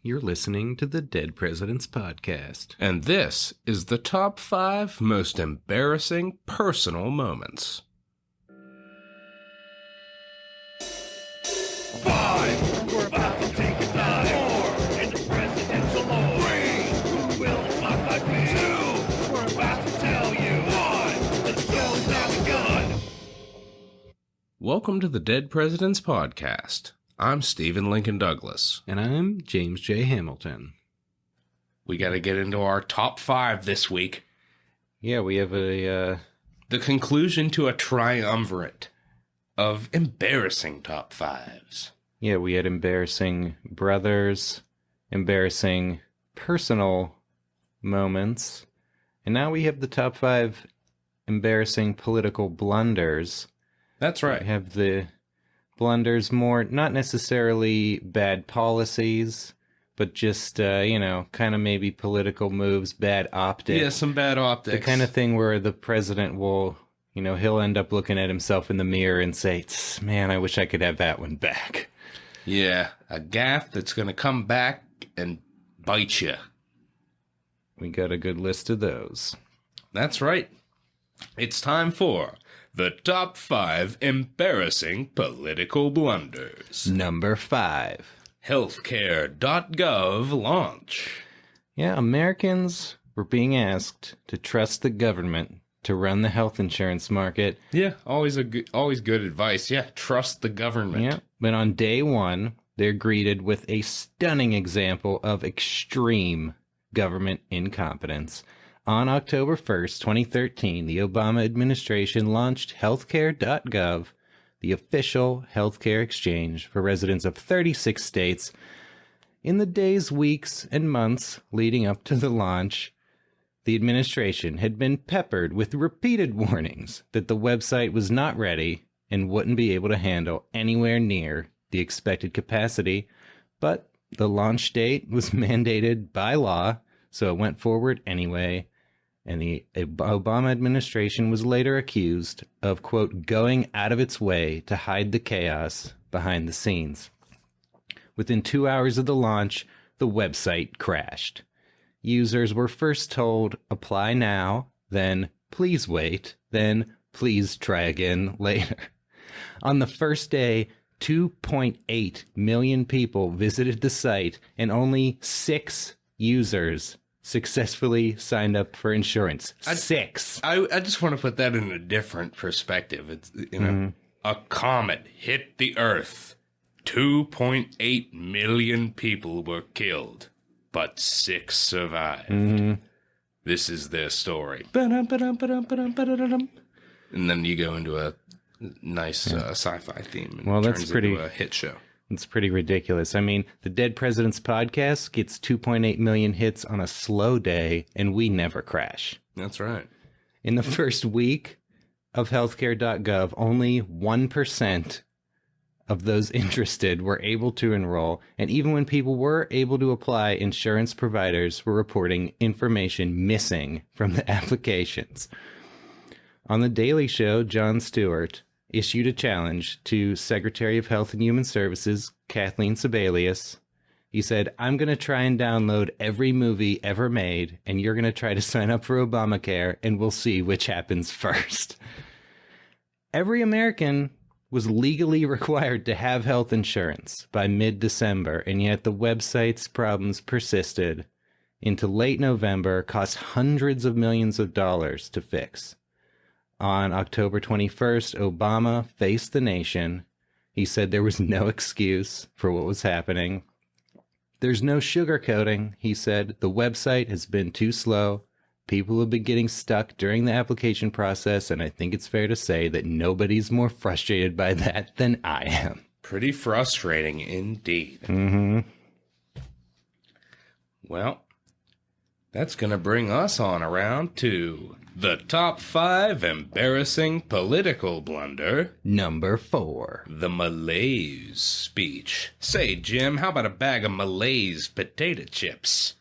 You're listening to the Dead Presidents Podcast. And this is the top 5 most embarrassing personal moments. 5, we're about to take a dive. 4, in the presidential lore. 3, who will the top 5 be? 2, we're about to tell you. 1, let's go without a gun. Welcome to the Dead Presidents Podcast. I'm Stephen Lincoln Douglas. And I'm James J. Hamilton. We got to get into our top 5 this week. Yeah, we have the conclusion to a triumvirate of embarrassing top 5s. Yeah, we had embarrassing brothers, embarrassing personal moments, and now we have the top 5 embarrassing political blunders. That's right. We have the blunders, more not necessarily bad policies, but just, kind of maybe political moves, bad optics. Yeah, some bad optics. The kind of thing where the president will, he'll end up looking at himself in the mirror and say, man, I wish I could have that one back. Yeah, a gaffe that's going to come back and bite you. We got a good list of those. That's right. It's time for the top 5 embarrassing political blunders. Number 5. Healthcare.gov launch. Yeah, Americans were being asked to trust the government to run the health insurance market. Yeah, always good advice. Yeah, trust the government. Yeah, but on day 1, they're greeted with a stunning example of extreme government incompetence. On October 1st, 2013, the Obama administration launched Healthcare.gov, the official healthcare exchange for residents of 36 states. In the days, weeks, and months leading up to the launch, the administration had been peppered with repeated warnings that the website was not ready and wouldn't be able to handle anywhere near the expected capacity, but the launch date was mandated by law, so it went forward anyway. And the Obama administration was later accused of, quote, going out of its way to hide the chaos behind the scenes. Within 2 hours of the launch, the website crashed. Users were first told, apply now, then please wait, then please try again later. On the first day, 2.8 million people visited the site, and only 6 users successfully signed up for insurance. 6. I just want to put that in a different perspective. It's a comet hit the Earth. 2.8 million people were killed, but 6 survived. This is their story. And then you go into a nice sci-fi theme. And that's pretty into a hit show. It's pretty ridiculous. I mean, the Dead Presidents Podcast gets 2.8 million hits on a slow day, and we never crash. That's right. In the first week of healthcare.gov, only 1% of those interested were able to enroll, and even when people were able to apply, insurance providers were reporting information missing from the applications. On The Daily Show, Jon Stewart issued a challenge to Secretary of Health and Human Services, Kathleen Sebelius. He said, I'm going to try and download every movie ever made, and you're going to try to sign up for Obamacare, and we'll see which happens first. Every American was legally required to have health insurance by mid-December, and yet the website's problems persisted into late November, cost hundreds of millions of dollars to fix. On October 21st, Obama faced the nation. He said there was no excuse for what was happening. There's no sugarcoating, he said. The website has been too slow. People have been getting stuck during the application process, and I think it's fair to say that nobody's more frustrated by that than I am. Pretty frustrating indeed. Well, that's going to bring us on around to the top 5 embarrassing political blunder. Number 4. The malaise speech. Say, Jim, how about a bag of malaise potato chips?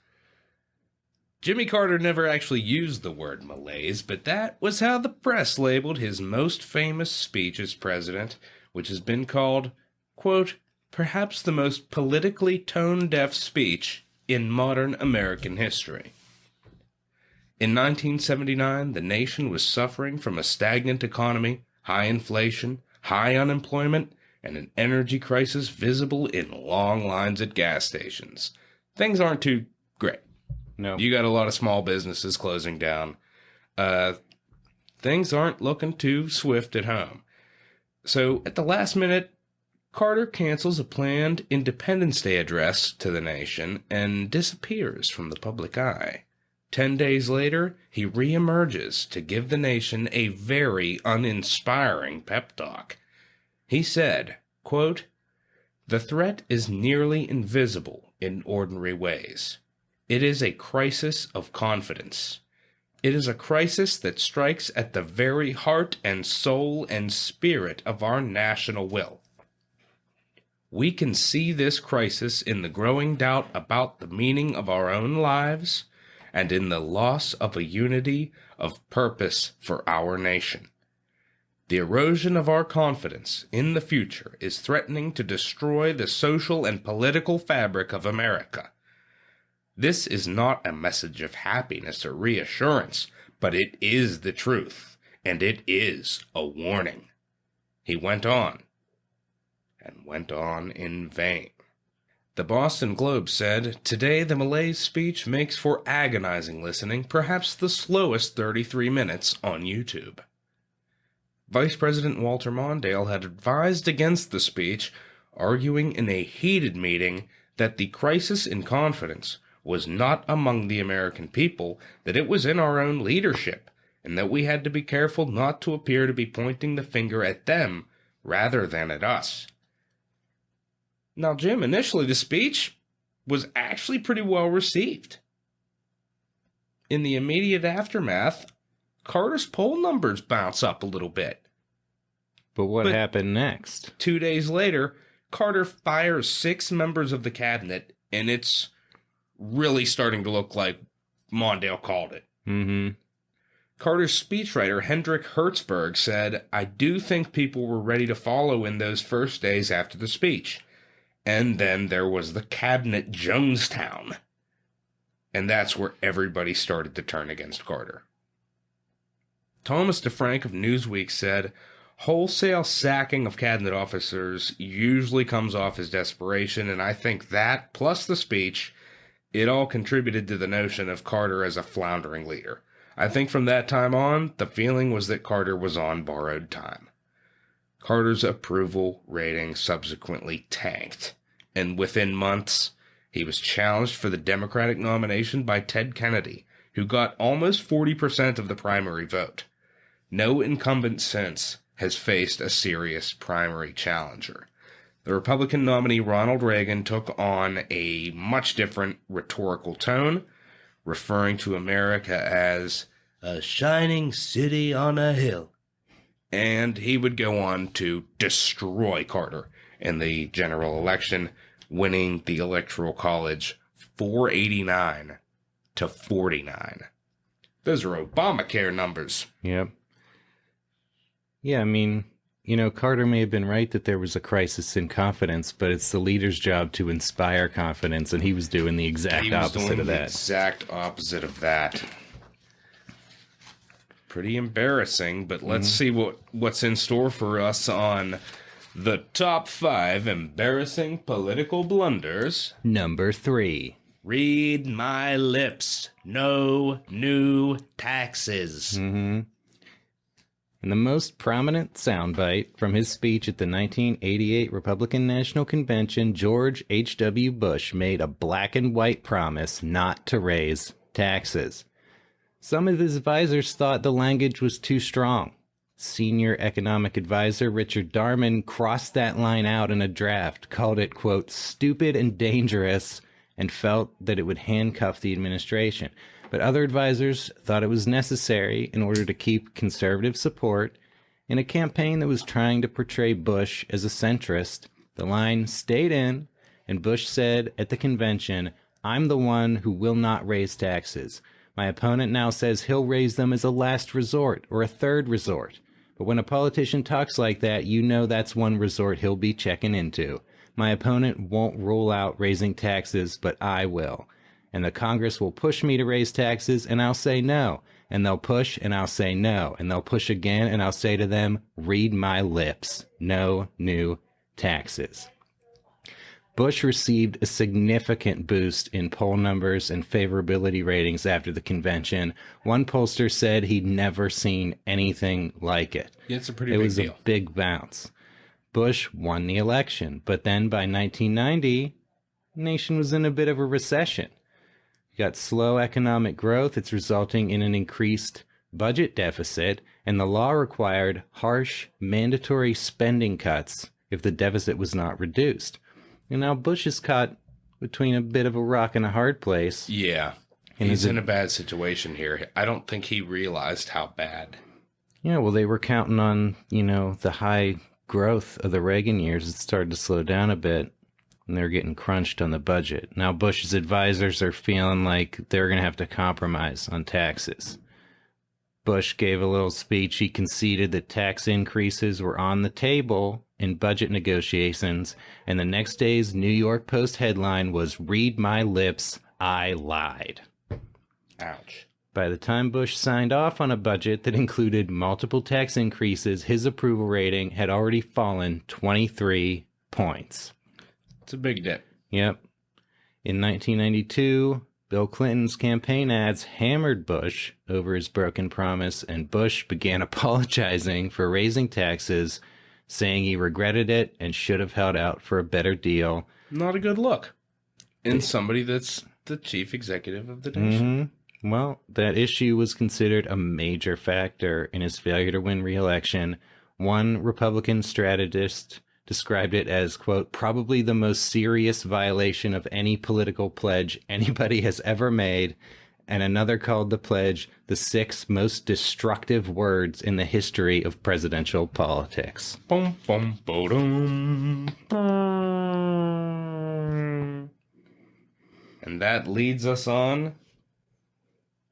Jimmy Carter never actually used the word malaise, but that was how the press labeled his most famous speech as president, which has been called, quote, perhaps the most politically tone-deaf speech in modern American history. In 1979, the nation was suffering from a stagnant economy, high inflation, high unemployment, and an energy crisis visible in long lines at gas stations. Things aren't too great. No. You got a lot of small businesses closing down. Things aren't looking too swift at home. So at the last minute, Carter cancels a planned Independence Day address to the nation and disappears from the public eye. 10 days later, he reemerges to give the nation a very uninspiring pep talk. He said, quote, "The threat is nearly invisible in ordinary ways. It is a crisis of confidence. It is a crisis that strikes at the very heart and soul and spirit of our national will. We can see this crisis in the growing doubt about the meaning of our own lives and in the loss of a unity of purpose for our nation. The erosion of our confidence in the future is threatening to destroy the social and political fabric of America. This is not a message of happiness or reassurance, but it is the truth, and it is a warning." He went on, and went on in vain. The Boston Globe said, "Today the Malay's speech makes for agonizing listening, perhaps the slowest 33 minutes on YouTube." Vice President Walter Mondale had advised against the speech, arguing in a heated meeting that the crisis in confidence was not among the American people, that it was in our own leadership, and that we had to be careful not to appear to be pointing the finger at them rather than at us. Now, Jim, initially the speech was actually pretty well received. In the immediate aftermath, Carter's poll numbers bounce up a little bit. But what happened next? 2 days later, Carter fires 6 members of the cabinet, and it's really starting to look like Mondale called it. Mm-hmm. Carter's speechwriter, Hendrik Hertzberg, said, "I do think people were ready to follow in those first days after the speech. And then there was the Cabinet Jonestown. And that's where everybody started to turn against Carter." Thomas DeFrank of Newsweek said, "Wholesale sacking of cabinet officers usually comes off as desperation, and I think that, plus the speech, it all contributed to the notion of Carter as a floundering leader. I think from that time on, the feeling was that Carter was on borrowed time." Carter's approval rating subsequently tanked, and within months, he was challenged for the Democratic nomination by Ted Kennedy, who got almost 40% of the primary vote. No incumbent since has faced a serious primary challenger. The Republican nominee Ronald Reagan took on a much different rhetorical tone, referring to America as a shining city on a hill. And he would go on to destroy Carter in the general election, winning the Electoral College 489 to 49. Those are Obamacare numbers. Yep. Yeah, I mean, Carter may have been right that there was a crisis in confidence, but it's the leader's job to inspire confidence, and he was doing the exact opposite of that. Exact opposite of that. Pretty embarrassing, but let's see what's in store for us on the top 5 embarrassing political blunders. Number 3. Read my lips. No new taxes. Mm-hmm. And the most prominent soundbite from his speech at the 1988 Republican National Convention, George H.W. Bush made a black and white promise not to raise taxes. Some of his advisors thought the language was too strong. Senior economic advisor Richard Darman crossed that line out in a draft, called it, quote, "stupid and dangerous," and felt that it would handcuff the administration. But other advisors thought it was necessary in order to keep conservative support in a campaign that was trying to portray Bush as a centrist. The line stayed in, and Bush said at the convention, "I'm the one who will not raise taxes. My opponent now says he'll raise them as a last resort or a third resort. But when a politician talks like that, that's one resort he'll be checking into. My opponent won't rule out raising taxes, but I will. And the Congress will push me to raise taxes, and I'll say no. And they'll push, and I'll say no. And they'll push again, and I'll say to them, read my lips. No new taxes. Bush received a significant boost in poll numbers and favorability ratings after the convention. One pollster said he'd never seen anything like it. Yeah, it's a pretty big deal. It was a big bounce. Bush won the election, but then by 1990, the nation was in a bit of a recession. You got slow economic growth. It's resulting in an increased budget deficit, and the law required harsh, mandatory spending cuts if the deficit was not reduced. And now Bush is caught between a bit of a rock and a hard place. Yeah, he's in a bad situation here. I don't think he realized how bad. Yeah, well, they were counting on, the high growth of the Reagan years. It started to slow down a bit, and they're getting crunched on the budget. Now Bush's advisors are feeling like they're going to have to compromise on taxes. Bush gave a little speech. He conceded that tax increases were on the table in budget negotiations, and the next day's New York Post headline was, "Read my lips, I lied." Ouch. By the time Bush signed off on a budget that included multiple tax increases, his approval rating had already fallen 23 points. It's a big dip. Yep. In 1992, Bill Clinton's campaign ads hammered Bush over his broken promise, and Bush began apologizing for raising taxes, saying he regretted it and should have held out for a better deal. Not a good look in somebody that's the chief executive of the nation. Well, that issue was considered a major factor in his failure to win re-election. One Republican strategist described it as, quote, probably the most serious violation of any political pledge anybody has ever made. And another called the pledge the 6 most destructive words in the history of presidential politics. Boom, boom, boom. And that leads us on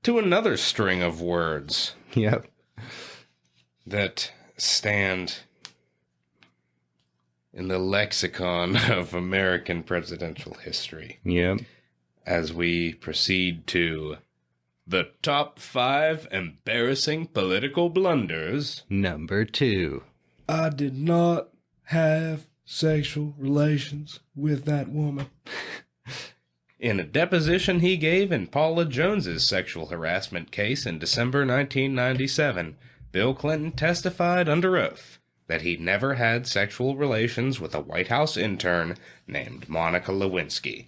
to another string of words. Yep. That stand in the lexicon of American presidential history. Yep. As we proceed to the top 5 embarrassing political blunders. Number 2. I did not have sexual relations with that woman. In a deposition he gave in Paula Jones's sexual harassment case in December 1997, Bill Clinton testified under oath that he never had sexual relations with a White House intern named Monica Lewinsky.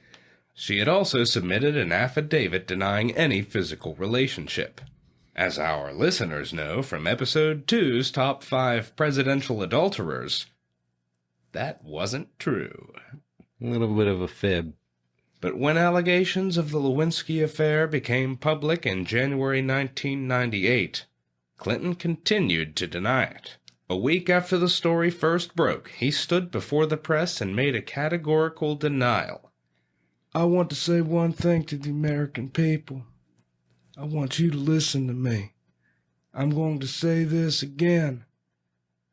She had also submitted an affidavit denying any physical relationship. As our listeners know from Episode 2's Top 5 Presidential Adulterers, that wasn't true. A little bit of a fib. But when allegations of the Lewinsky affair became public in January 1998, Clinton continued to deny it. A week after the story first broke, he stood before the press and made a categorical denial. I want to say one thing to the American people. I want you to listen to me. I'm going to say this again.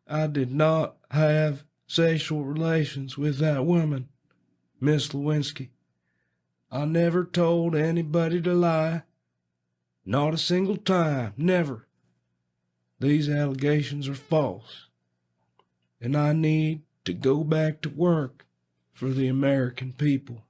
I did not have sexual relations with that woman, Miss Lewinsky. I never told anybody to lie. Not a single time. Never. These allegations are false. And I need to go back to work for the American people.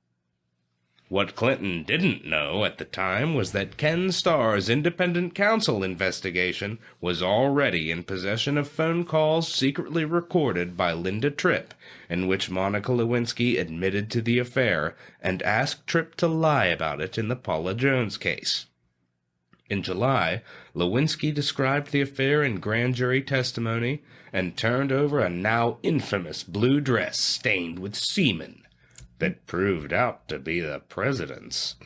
What Clinton didn't know at the time was that Ken Starr's independent counsel investigation was already in possession of phone calls secretly recorded by Linda Tripp, in which Monica Lewinsky admitted to the affair and asked Tripp to lie about it in the Paula Jones case. In July, Lewinsky described the affair in grand jury testimony and turned over a now infamous blue dress stained with semen that proved out to be the president's.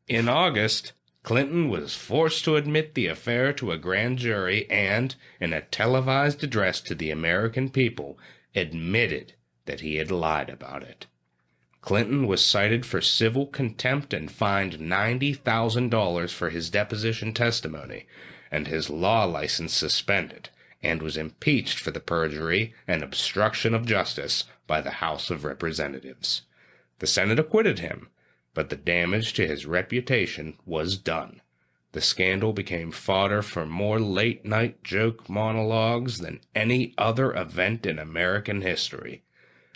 In August, Clinton was forced to admit the affair to a grand jury and, in a televised address to the American people, admitted that he had lied about it. Clinton was cited for civil contempt and fined $90,000 for his deposition testimony, and his law license suspended, and was impeached for the perjury and obstruction of justice by the House of Representatives. The Senate acquitted him, but the damage to his reputation was done. The scandal became fodder for more late-night joke monologues than any other event in American history.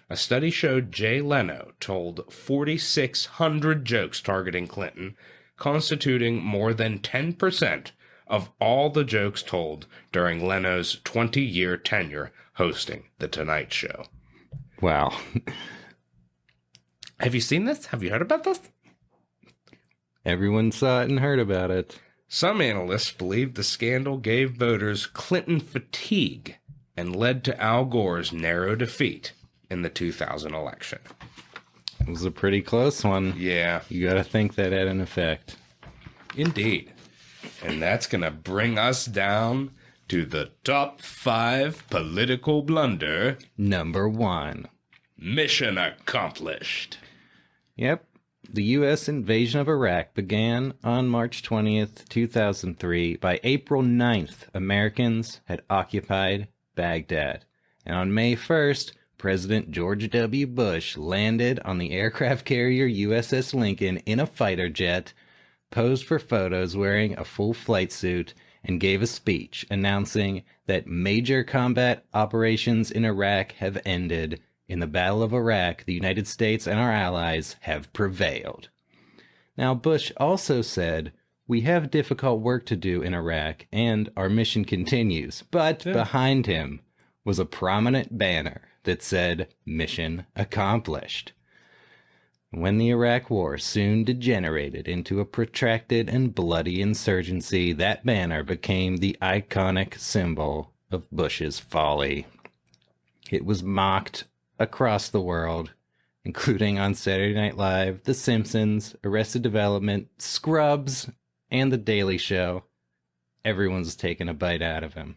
A study showed Jay Leno told 4,600 jokes targeting Clinton, constituting more than 10% of all the jokes told during Leno's 20-year tenure hosting The Tonight Show. Wow. Have you seen this? Have you heard about this? Everyone saw it and heard about it. Some analysts believe the scandal gave voters Clinton fatigue and led to Al Gore's narrow defeat in the 2000 election. It was a pretty close one. Yeah, You gotta think that had an effect. indeed. And that's going to bring us down to the top 5 political blunder. Number 1. Mission accomplished. Yep. The U.S. invasion of Iraq began on March 20th, 2003. By April 9th, Americans had occupied Baghdad. And on May 1st, President George W. Bush landed on the aircraft carrier USS Lincoln in a fighter jet, posed for photos wearing a full flight suit, and gave a speech announcing that major combat operations in Iraq have ended. In the Battle of Iraq, the United States and our allies have prevailed. Now, Bush also said, "We have difficult work to do in Iraq, and our mission continues." But behind him was a prominent banner that said, "Mission Accomplished." When the Iraq War soon degenerated into a protracted and bloody insurgency, that banner became the iconic symbol of Bush's folly. It was mocked across the world, including on Saturday Night Live, The Simpsons, Arrested Development, Scrubs, and The Daily Show. Everyone's taking a bite out of him.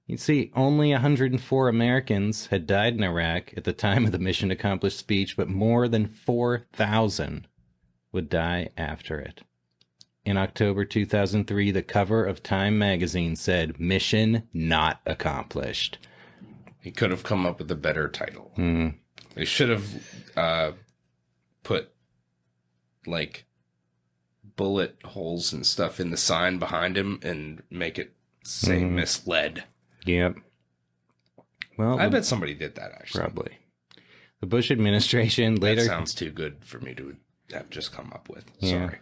You see, only 104 Americans had died in Iraq at the time of the Mission Accomplished speech, but more than 4,000 would die after it. In October 2003, the cover of Time magazine said, "Mission Not Accomplished." He could have come up with a better title. They should have put, like, bullet holes and stuff in the sign behind him and make it say misled. Yep. Well, I bet somebody did that, actually. probably. The Bush administration later... That sounds too good for me to have just come up with. Yeah. Sorry.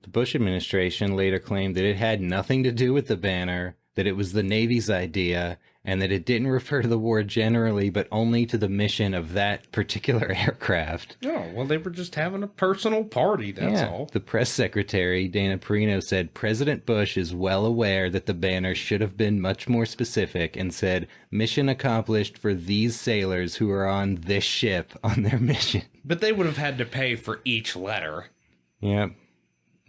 The Bush administration later claimed that it had nothing to do with the banner, that it was the Navy's idea, and that it didn't refer to the war generally, but only to the mission of that particular aircraft. Oh, well, they were just having a personal party, that's all. The press secretary, Dana Perino, said President Bush is well aware that the banner should have been much more specific and said, "Mission accomplished for these sailors who are on this ship on their mission." But they would have had to pay for each letter. Yep.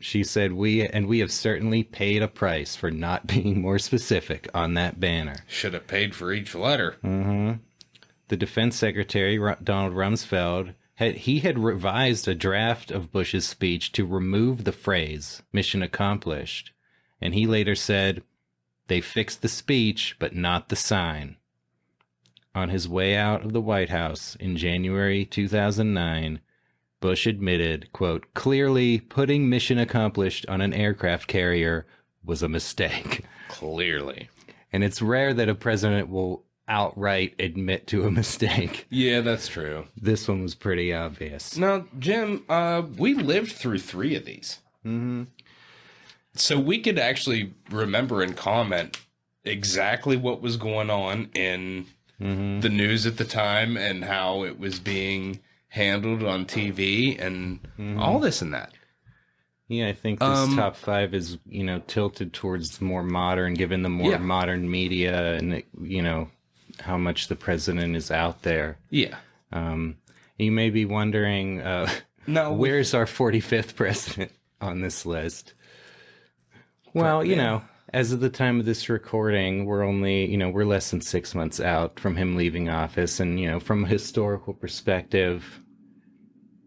She said, we have certainly paid a price for not being more specific on that banner. Should have paid for each letter. The defense secretary, Donald Rumsfeld, had revised a draft of Bush's speech to remove the phrase, "Mission Accomplished." And he later said, "They fixed the speech, but not the sign." On his way out of the White House in January 2009, Bush admitted, quote, "Clearly, putting Mission Accomplished on an aircraft carrier was a mistake." Clearly. And it's rare that a president will outright admit to a mistake. Yeah, that's true. This one was pretty obvious. Now, Jim, we lived through 3 of these. So we could actually remember and comment exactly what was going on in the news at the time and how it was being handled on TV and all this and that. Yeah, I think this top 5 is, tilted towards more modern, given the more modern media and, how much the president is out there. Yeah. You may be wondering, No, where's our 45th president on this list? Well, as of the time of this recording, we're only, we're less than 6 months out from him leaving office. And, from a historical perspective,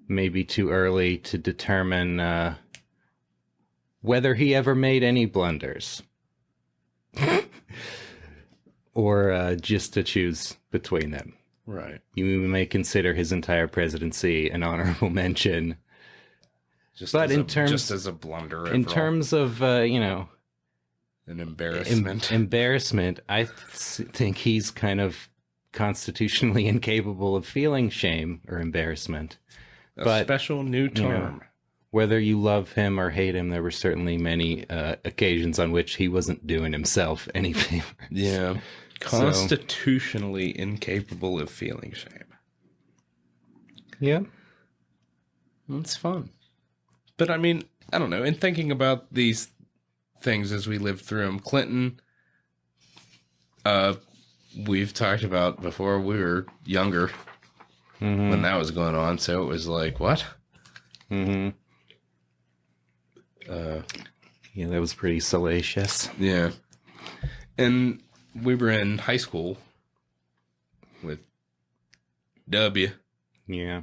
maybe too early to determine whether he ever made any blunders. or just to choose between them. Right. You may consider his entire presidency an honorable mention. Just But just as a blunder. In overall. terms of, an embarrassment. embarrassment, I think he's kind of constitutionally incapable of feeling shame or embarrassment. A special new term. Whether you love him or hate him, there were certainly many occasions on which he wasn't doing himself any favors. Yeah. Constitutionally incapable of feeling shame. Yeah. It's fun. But I mean, I don't know. In thinking about these things as we live through them, Clinton, we've talked about before we were younger when that was going on. So it was like, what? Mm-hmm. Yeah, that was pretty salacious. Yeah. And we were in high school with W. Yeah.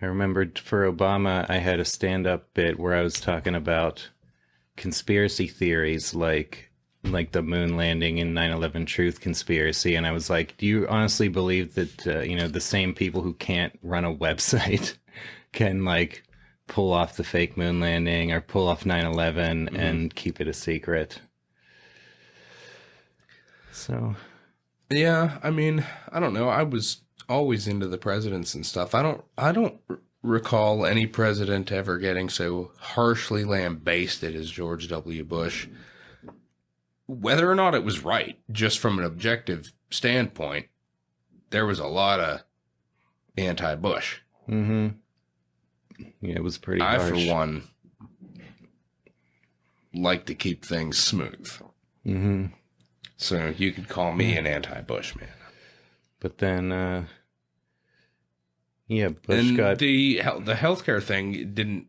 I remembered for Obama, I had a stand-up bit where I was talking about conspiracy theories like the moon landing and 9/11 truth conspiracy. And I was like, do you honestly believe that, the same people who can't run a website can like pull off the fake moon landing or pull off 9/11 and keep it a secret? So, yeah, I mean, I don't know. I was always into the presidents and stuff. I don't recall any president ever getting so harshly lambasted as George W. Bush. Whether or not it was right, just from an objective standpoint, there was a lot of anti-Bush. mm-hmm. Yeah, it was pretty I, harsh. for one, like to keep things smooth. Mm-hmm. So you could call me an anti-Bush man. But then, yeah, Bush And got... the healthcare thing didn't.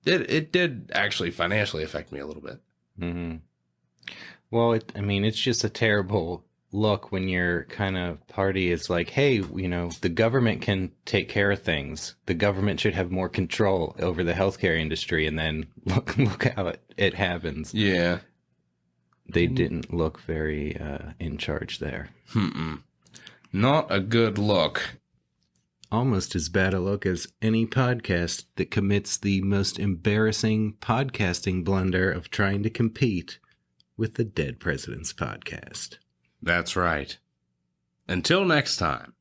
It did actually financially affect me a little bit. Mm-hmm. Well, it's just a terrible look when your kind of party is like, hey, the government can take care of things. The government should have more control over the healthcare industry. And then look how it happens. Yeah. They didn't look very in charge there. Not a good look. Almost as bad a look as any podcast that commits the most embarrassing podcasting blunder of trying to compete with the Dead Presidents podcast. That's right. Until next time.